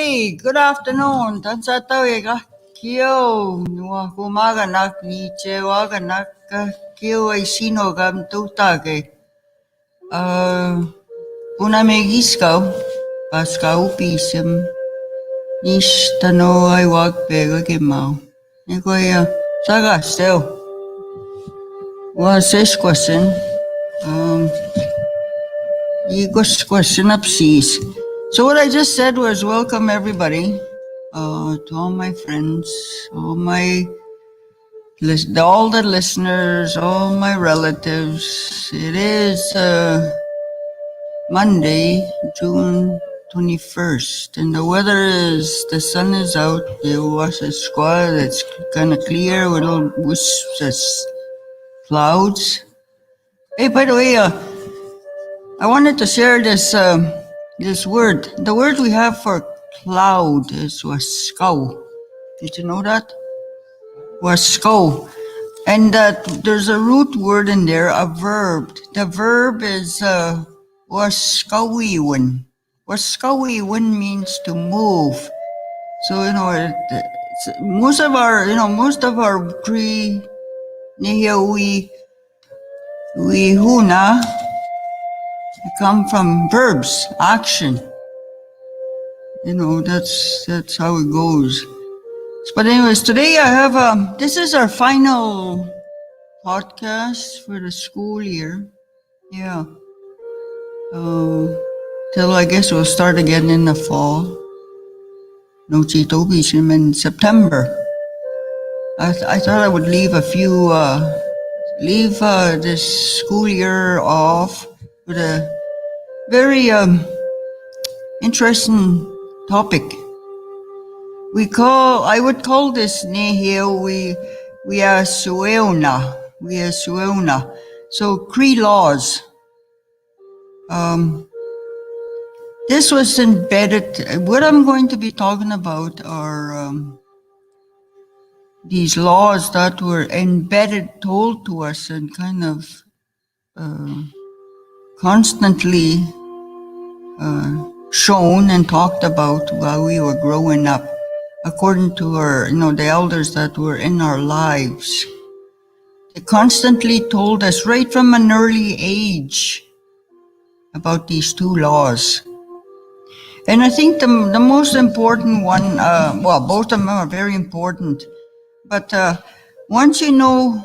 Hey, good afternoon. Tansa tawi ka kio nuwa kumaga nak ni chewaga nak kio ay sino gam tutake. Puna megiskaw paskaw pisem nish tano ay wag pega kimao. Iko ya saga still. Was this question? Igos question up seas. So what I just said was welcome everybody, to all my friends, all the listeners, all my relatives. It is Monday, June 21st, and the sun is out. There was a squall. It's kind of clear with little wisps of clouds. Hey, by the way, I wanted to share this word. The word we have for cloud is waskaw. Did you know that? Waskaw. And that there's a root word in there, a verb. The verb is waskawiwan. Waskawiwan means to move. So, most of our Cree Nehiyawetan come from verbs, action. That's how it goes. But anyways, today I have this is our final podcast for the school year. Yeah. Till I guess we'll start again in the fall. No Chitobishim in September. I thought I would leave this school year off with a very interesting topic. I would call this Nehiyawetan. So Cree laws. This was embedded. What I'm going to be talking about are these laws that were told to us, and kind of constantly shown and talked about while we were growing up, according to the elders that were in our lives. They constantly told us right from an early age about these two laws. And I think the most important one, both of them are very important, but once you know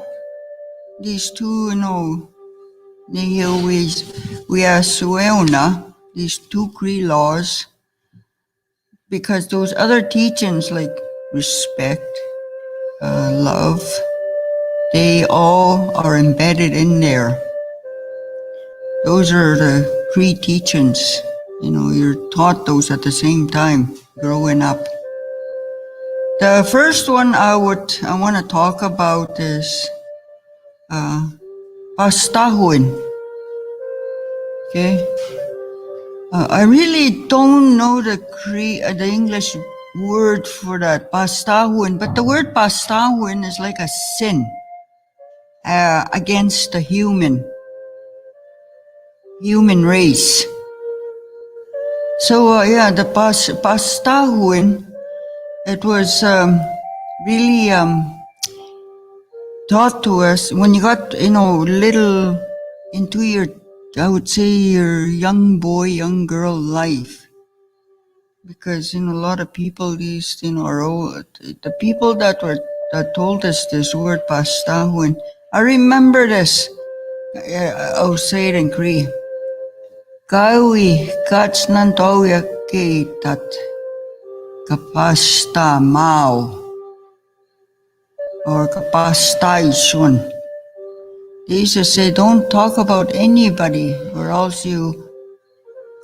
these two, Nehiyawetan, these two Cree laws, because those other teachings like respect, love, they all are embedded in there. Those are the Cree teachings. You're taught those at the same time growing up. The first one I want to talk about is pastahuin. Okay. I really don't know the English word for that, pastahuin, but the word pastahuin is like a sin against the human race. So the pastahuin, it was really taught to us when you got little into your, I would say, your young boy, young girl life. Because, a lot of people, these, are old. The people that told us this word, pastahuin, I remember this. I'll say it in Cree. Kawi kats nantoya kitat kapasta mao or kapasta isun. They used to say, don't talk about anybody or else you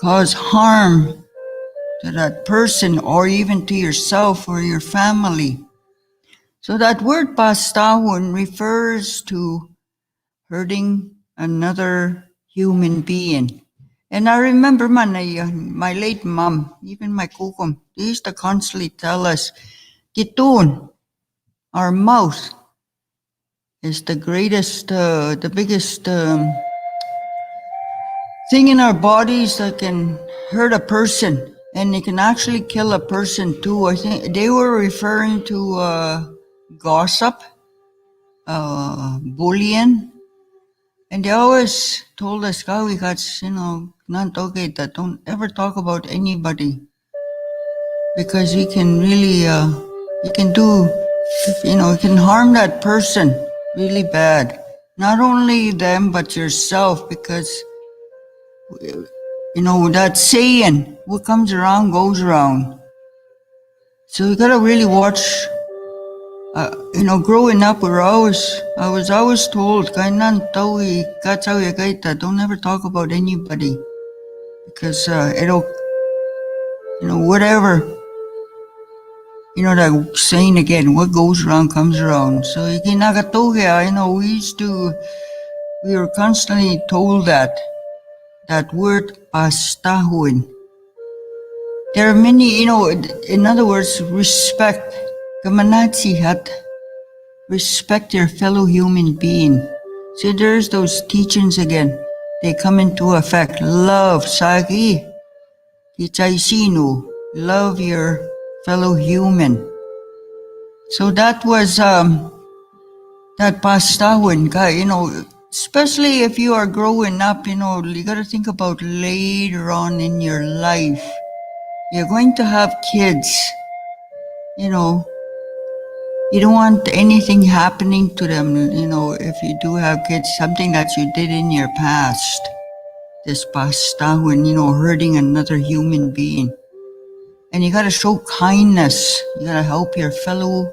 cause harm to that person or even to yourself or your family. So that word pastahun refers to hurting another human being. And I remember my late mom, even my kukum, they used to constantly tell us, Kitun, our mouth is the biggest thing in our bodies that can hurt a person. and it can actually kill a person too. I think they were referring to gossip, bullying, and they always told us, "Kawikats, that don't ever talk about anybody because you can really, you can do, you can harm that person really bad. Not only them, but yourself, because." That saying, what comes around goes around. So you gotta really watch, growing up, I was always told, don't ever talk about anybody. Because, whatever, that saying again, what goes around comes around. So, we were constantly told that word, pastahuin. There are many, in other words, respect. Kamanatsi respect your fellow human being. So there's those teachings again. They come into effect. Love, sagi, kichaisino. Love your fellow human. So that was, that pastawin, especially if you are growing up, you gotta think about later on in your life. You're going to have kids, you don't want anything happening to them, if you do have kids, something that you did in your past, this pastahun, hurting another human being. And you gotta show kindness. You gotta help your fellow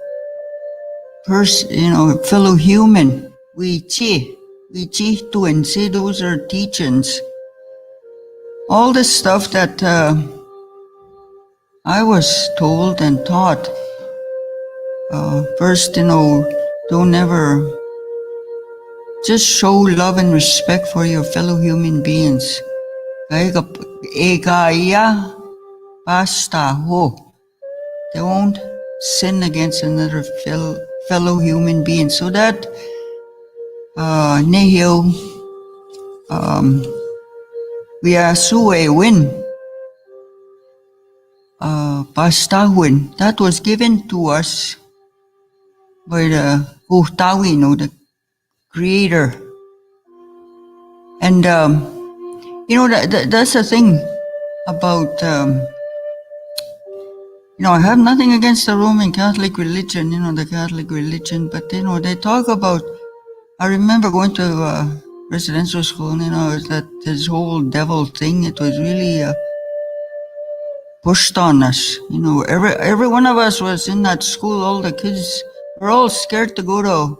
person, fellow human. We to and say those are teachings. All the stuff that I was told and taught. First, don't ever just show love and respect for your fellow human beings. Egaya pasta ho. Don't sin against another fellow human being. So that Nehiyawetan win pastahun that was given to us by the Huhtawin, the Creator. And that's the thing about I have nothing against the Roman Catholic religion, the Catholic religion, but they talk about, I remember going to residential school, that this whole devil thing, it was really pushed on us. Every one of us was in that school, all the kids were all scared to go to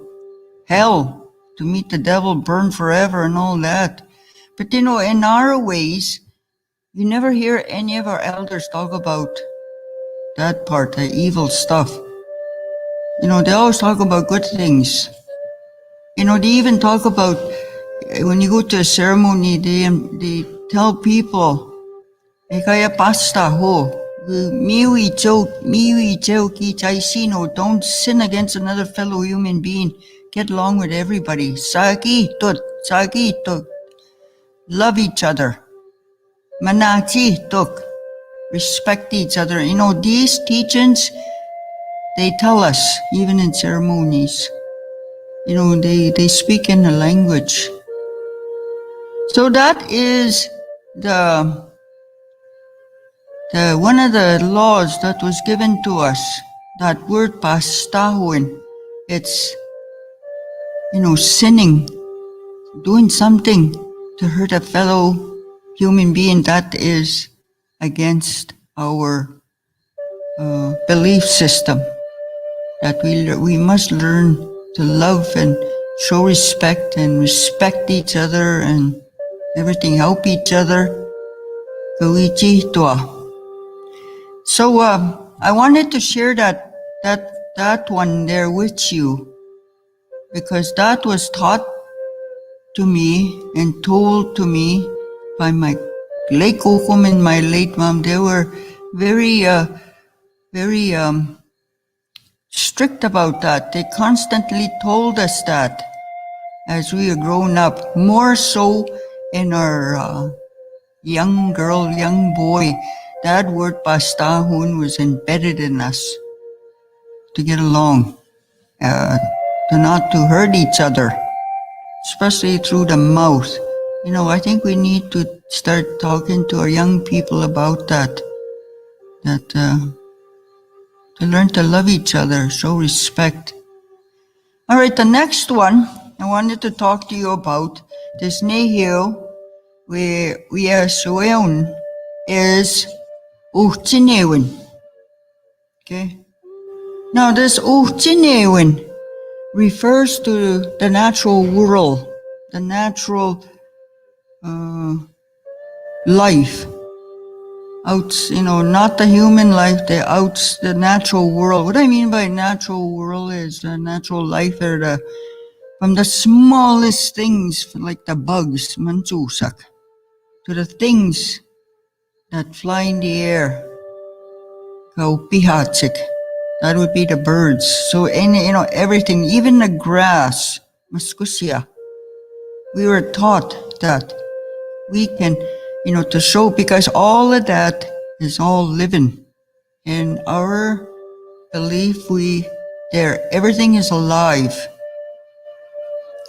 hell, to meet the devil, burn forever and all that. But in our ways, you never hear any of our elders talk about that part, the evil stuff. They always talk about good things. They even talk about, when you go to a ceremony, they tell people, kaya pasta ho, miwi ki chaisino, don't sin against another fellow human being. Get along with everybody. Sagi to, love each other. Manati tuk, respect each other. These teachings, they tell us, even in ceremonies, they speak in a language. So that is the one of the laws that was given to us, that word pastahuin. It's, sinning, doing something to hurt a fellow human being that is against our belief system. That we must learn to love and show respect and respect each other and everything, help each other. So I wanted to share that one there with you, because that was taught to me and told to me by my late kokum and my late mom. They were very strict about that. They constantly told us that as we were growing up, more so in our young boy. that word bastahun was embedded in us to get along, to not to hurt each other, especially through the mouth. I think we need to start talking to our young people about that to learn to love each other, show respect. All right, the next one I wanted to talk to you about, this Nehiyawetan is Uchinewin. Okay. Now this Uchinewin refers to the natural world, the natural life. Not the human life, the natural world. What I mean by natural world is the natural life from the smallest things, like the bugs, manchusak, to the things that fly in the air, kaupihatsik. That would be the birds. So everything, even the grass, maskusya. We were taught that we can, to show, because all of that is all living. In our belief, everything is alive.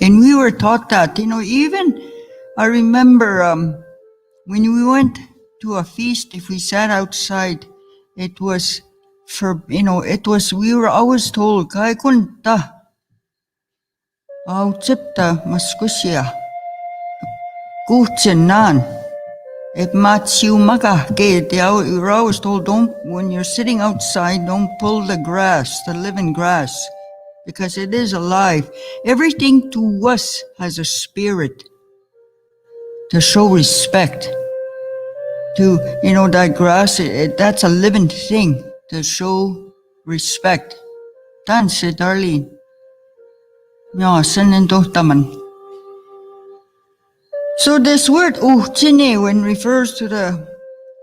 And we were taught that, even, I remember when we went to a feast, if we sat outside, we were always told, kai kunta, au chipta maskusya, kuchenan. We were always told, when you're sitting outside, don't pull the grass, the living grass, because it is alive. Everything to us has a spirit, to show respect. That grass, that's a living thing, to show respect. Tanse, Darlene. So this word Uchinewin refers to the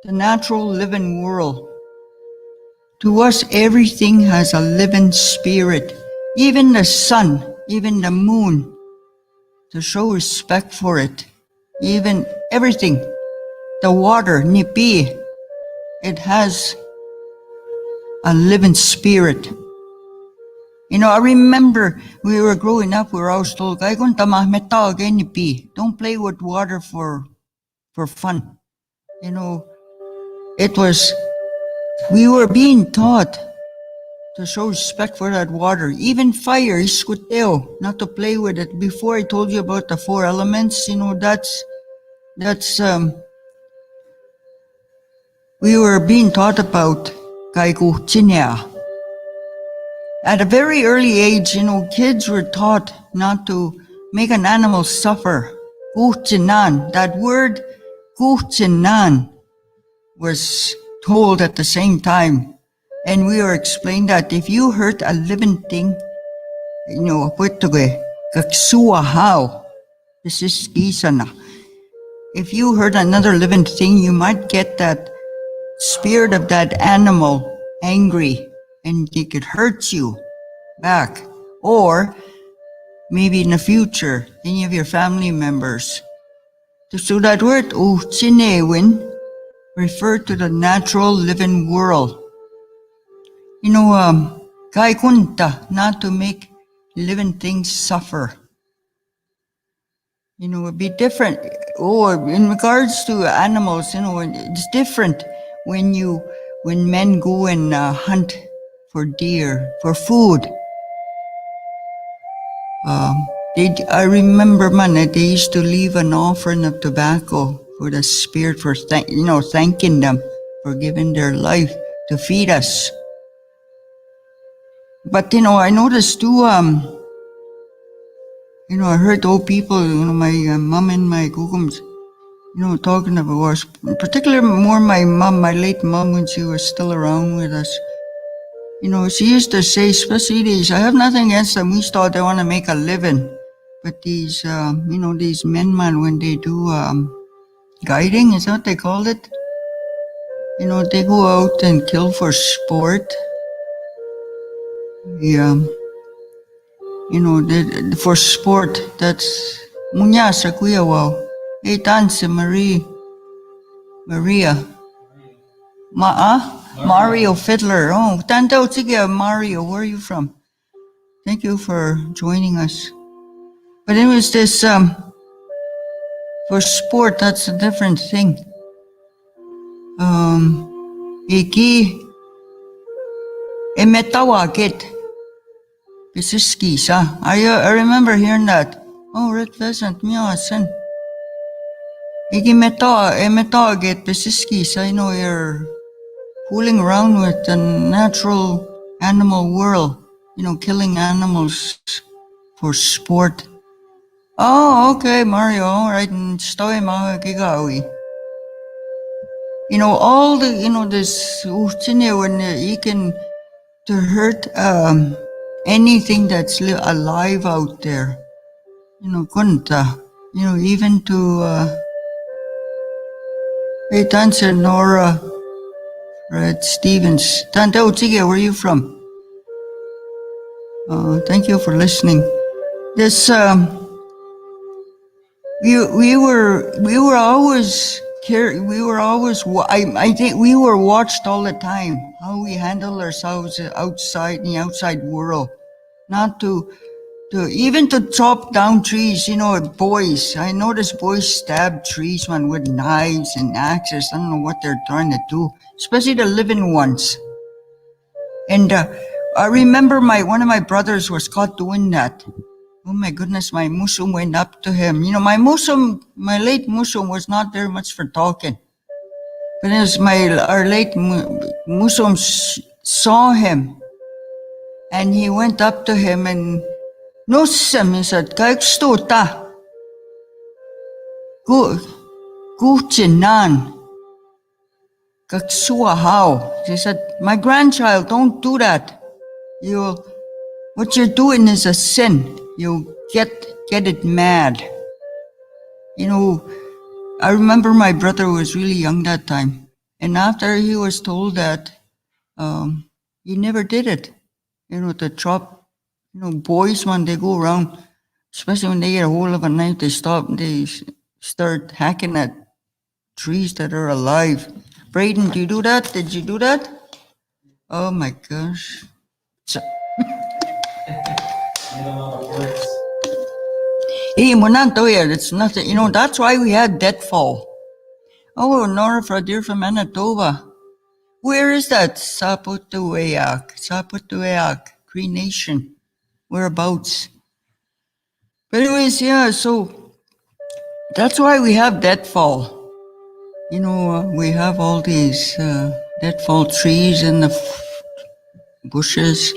natural living world. To us, everything has a living spirit. Even the sun, even the moon, to show respect for it. Even everything, the water, nipi, it has a living spirit. I remember we were growing up, we were always told, don't play with water for fun. We were being taught to show respect for that water. Even fire, not to play with it. Before I told you about the 4 elements, we were being taught about Kaikuchinya. At a very early age, kids were taught not to make an animal suffer. Kuchinan, that word kuchinan was told at the same time. And we were explained that if you hurt a living thing, kaksuahao, this is isana. If you hurt another living thing, you might get that spirit of that animal angry, and it could hurt you back. Or maybe in the future, any of your family members. So that word Uchinewin referred to the natural living world. Kai kunta, not to make living things suffer. It'd be different. Or in regards to animals, it's different when men go and hunt for deer, for food. I remember, they used to leave an offering of tobacco for the spirit, for thanking them for giving their life to feed us. But I noticed too. I heard old people, my mom and my gugums, talking about us, particularly more my mom, my late mom, when she was still around with us. She used to say, especially these, I have nothing against them, we thought they want to make a living. But these, these men, when they do guiding, is that what they call it? They go out and kill for sport. Yeah. For sport, that's munya sa kuya wow. Tanse Maria. Mario Fiddler. Oh, Tandao Tige, Mario, where are you from? Thank you for joining us. But it was this, for sport, that's a different thing. Iki, emetawa get, bisiskisa. I remember hearing that. Oh, Red Pheasant, miyasan. Iki emetawa get, bisiskisa. You know, you're fooling around with the natural animal world. You know, killing animals for sport. Oh, okay, Mario, all right, and story mga gigawi. You know, all the, you know, this, when you can, to hurt anything that's alive out there. You know, kunta. You know, even to, hey, Tansa, Nora, Red Stevens. Tantao Tige, where are you from? Thank you for listening. This, we were always I think we were watched all the time how we handle ourselves outside in the outside world, not to even to chop down trees. You know, boys. I noticed boys stab trees, man, with knives and axes. I don't know what they're trying to do, especially the living ones. And I remember one of my brothers was caught doing that. Oh my goodness, my Musum went up to him. You know, my late Musum was not very much for talking. But as our late Musum saw him, and he went up to him and Nusam, he said, Kaikstuta, Guchinan, Kaksuahao. He said, my grandchild, don't do that. What you're doing is a sin. You get it mad. You know, I remember my brother was really young that time. And after he was told that, he never did it. You know, the chop, you know, boys, when they go around, especially when they get a hold of a knife, they start hacking at trees that are alive. Braden, do you do that? Did you do that? Oh my gosh. It's nothing. You know, that's why we had deadfall. Oh, Nora Fradir from Manitoba. Where is that? Saputueak, Cree Nation. Whereabouts? But anyways, yeah, so that's why we have deadfall. You know, we have all these deadfall trees in the bushes.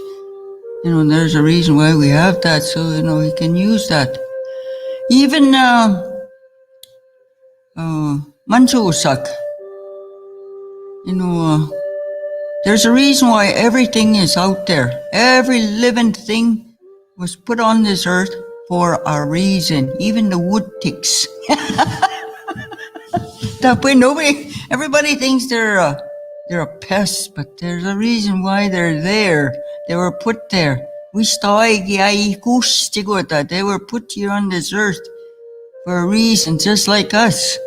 You know, there's a reason why we have that, so, you know, we can use that. Even Manchusak, you know, there's a reason why everything is out there. Every living thing was put on this earth for a reason. Even the wood ticks. Everybody thinks they're a pest, but there's a reason why they're there. They were put there. They were put here on this earth for a reason, just like us.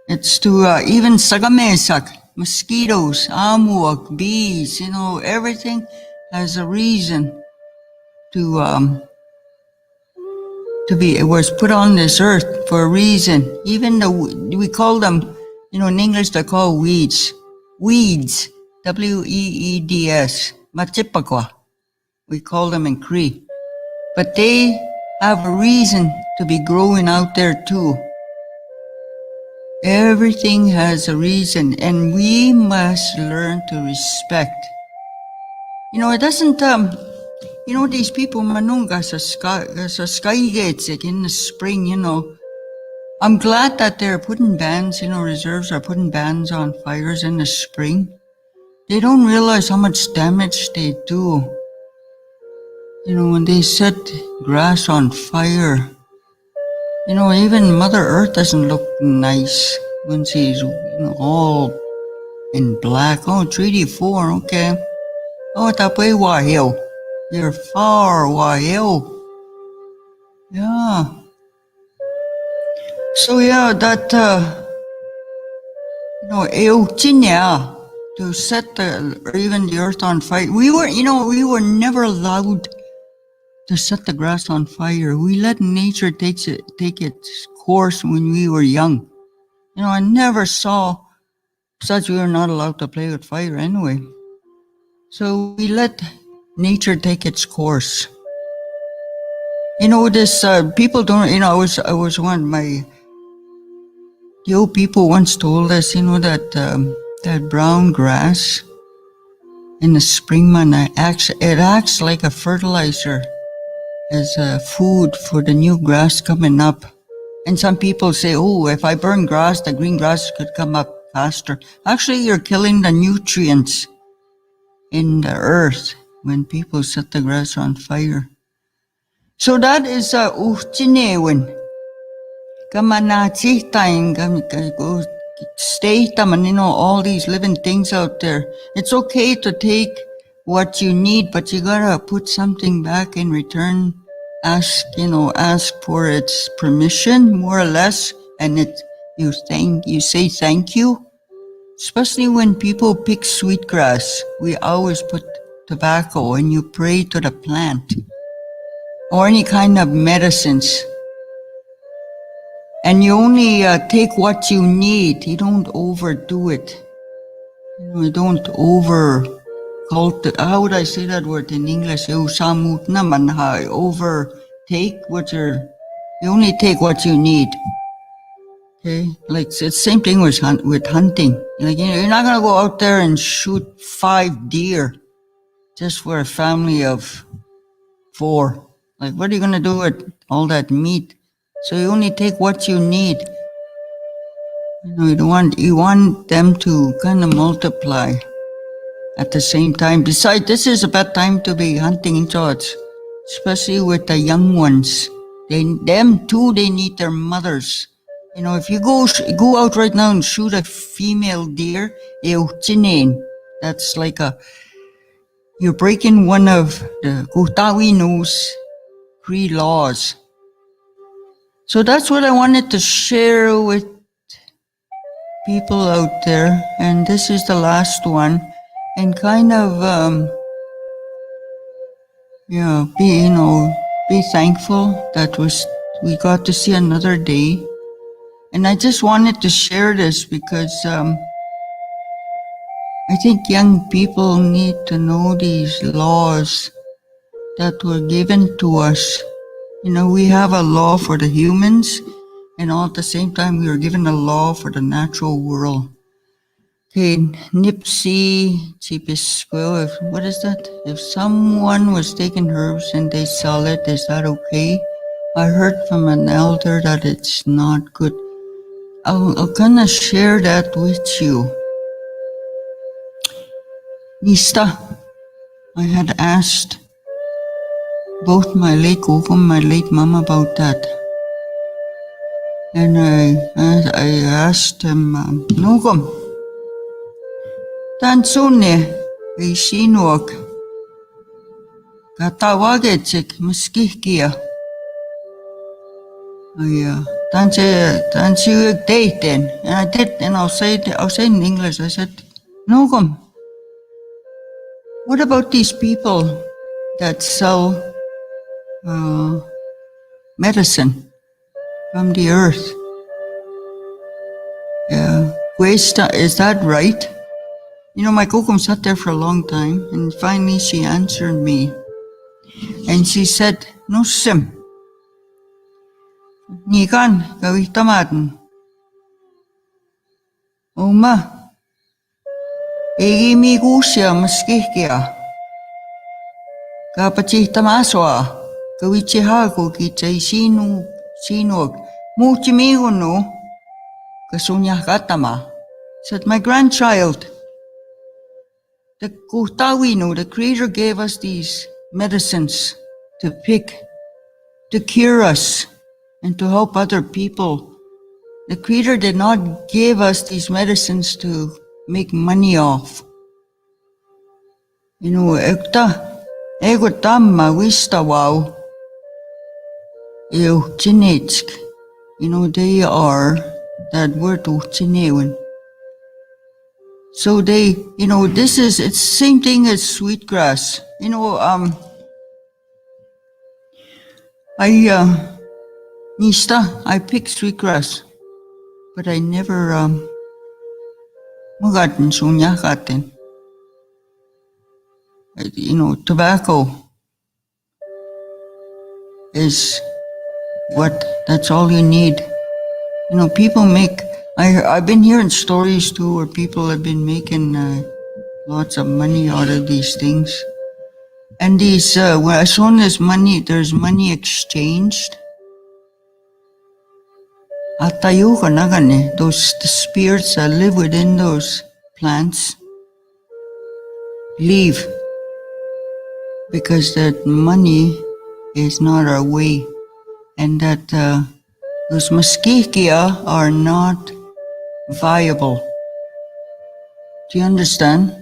It's to even sagamesak, mosquitoes, amuak, bees, you know, everything has a reason to be. It was put on this earth for a reason. Even we call them, you know, in English they're called weeds. Weeds, Weeds, matipakwa. We call them in Cree. But they have a reason to be growing out there too. Everything has a reason, and we must learn to respect. You know, it doesn't, you know, these people, manunga sa sky gates in the spring, you know. I'm glad that they're putting bans, you know, reserves are putting bans on fires in the spring. They don't realize how much damage they do. You know, when they set grass on fire, you know, even Mother Earth doesn't look nice when she's, you know, all in black. Oh, Treaty 4, okay. Oh, tapay wahil. You're far wahil. Yeah. So yeah, that, No, Eugenia, to set or even the earth on fire. We were never allowed to set the grass on fire. We let nature take its course when we were young. I never saw such. We were not allowed to play with fire anyway. So we let nature take its course. This people don't. I was one. The old people once told us, that brown grass in the spring month, it acts like a fertilizer as a food for the new grass coming up. And some people say, oh, if I burn grass, the green grass could come up faster. Actually, you're killing the nutrients in the earth when people set the grass on fire. So that is Uchinewin. All these living things out there. It's okay to take what you need, but you gotta put something back in return. Ask for its permission, more or less, and you say thank you. Especially when people pick sweetgrass, we always put tobacco and you pray to the plant or any kind of medicines. And you only take what you need. You don't overdo it. You don't how would I say that word in English? Overtake you only take what you need. Okay, like it's the same thing with hunting. You're not gonna go out there and shoot 5 deer just for a family of 4. Like, what are you gonna do with all that meat? So you only take what you need. You want them to kind of multiply at the same time. Besides, this is a bad time to be hunting in charge, especially with the young ones. Them too, they need their mothers. If you go out right now and shoot a female deer, that's like you're breaking one of the Kutawino's Cree laws. So that's what I wanted to share with people out there, and this is the last one, and kind of be thankful that we got to see another day. And I just wanted to share this because I think young people need to know these laws that were given to us. We have a law for the humans, and all at the same time we are given a law for the natural world. Okay, Nipsey Chipisquil, what is that? If someone was taking herbs and they sell it, is that okay? I heard from an elder that it's not good. I'll kind of share that with you. Nista, I had asked both my late Koko and my late mom about that. And I asked him, Nogum, Tansune, Ishinuok, Katawagetsik, Muskihkia. Tansiuk dating. And I did, and I'll say in English, I said, Nogum, what about these people that sell medicine from the earth? Is that right? My Kokum sat there for a long time, and finally she answered me. And she said, no sim. Nikan, gawih tamadan. Oma, mi gusya maskihkia. Kapachih tamaswa, gawih chihago kitay sinog. Muchimigo no, kasunya katama. Said, my grandchild, the Kutawino, the Creator gave us these medicines to pick, to cure us, and to help other people. The Creator did not give us these medicines to make money off. Ego tamma wista wow. They are that word Uchinewin. So they, it's the same thing as sweetgrass. I picked sweetgrass, but I never, magatin sunya katin. Tobacco is that's all you need. People make, I've been hearing stories too where people have been making lots of money out of these things. And these, as soon as there's money exchanged, atayo ka na gani, the spirits that live within those plants leave, because that money is not our way, and that those maskikia are not viable. Do you understand?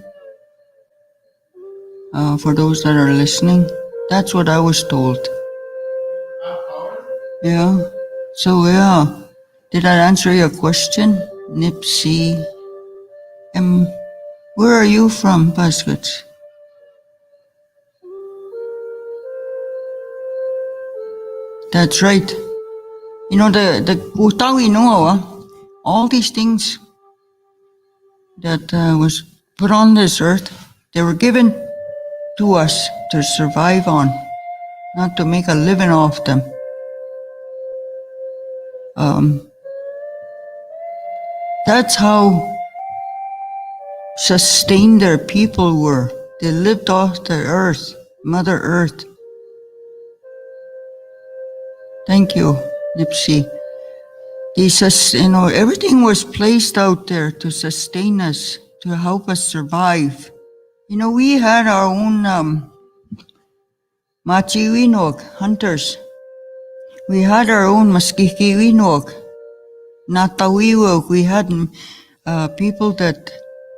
For those that are listening, that's what I was told. Yeah. So yeah, did I answer your question, Nipsey? Where are you from, Baskets? That's right. The Utawi Noa, all these things that was put on this earth, they were given to us to survive on, not to make a living off them. That's how sustained their people were. They lived off the earth, Mother Earth. Thank you, Nipsey. Everything was placed out there to sustain us, to help us survive. We had our own Machiwinog hunters. We had our own Maskikiwinog, Natawiwog. We had people that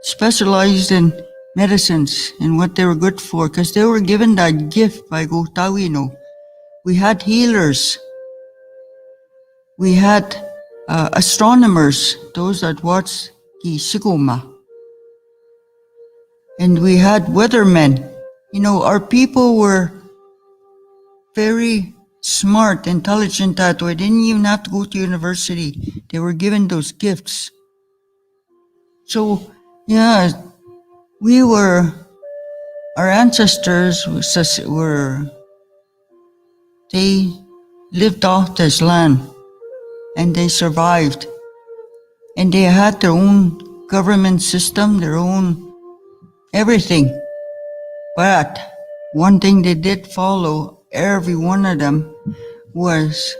specialized in medicines and what they were good for, because they were given that gift by Gotawino. We had healers. We had astronomers, those that watched the Sigoma. And we had weathermen. Our people were very smart, intelligent that way. They didn't even have to go to university. They were given those gifts. So, yeah, our ancestors they lived off this land and they survived. And they had their own government system, their own everything. But one thing they did follow, every one of them, was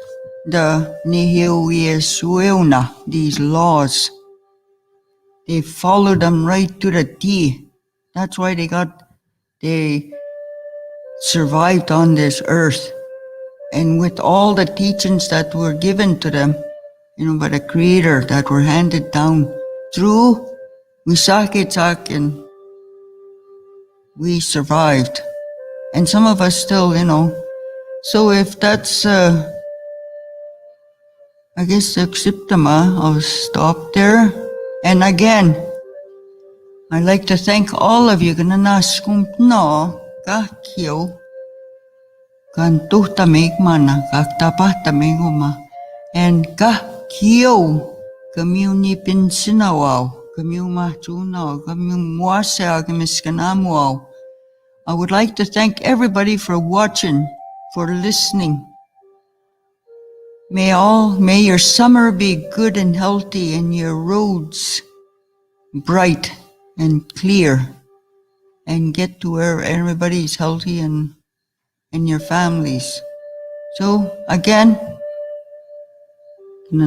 the Nehiyawetan, these laws. They followed them right to the T. That's why they survived on this earth. And with all the teachings that were given to them, by the Creator, that were handed down through Wisakitsak, and we survived. And some of us still, So if that's, I guess, Siptama, I'll stop there. And again, I'd like to thank all of you. Gananas kumpno, kakyo, kantuhta megmana, kaktapahta meguma, and kakyo, kamuni pinsinawaw, kamuma tunaw, kamumuasa, kamiskanamuaw. I would like to thank everybody for watching, for listening. May your summer be good and healthy, and your roads bright and clear, and get to where everybody's healthy and your families. So again, no,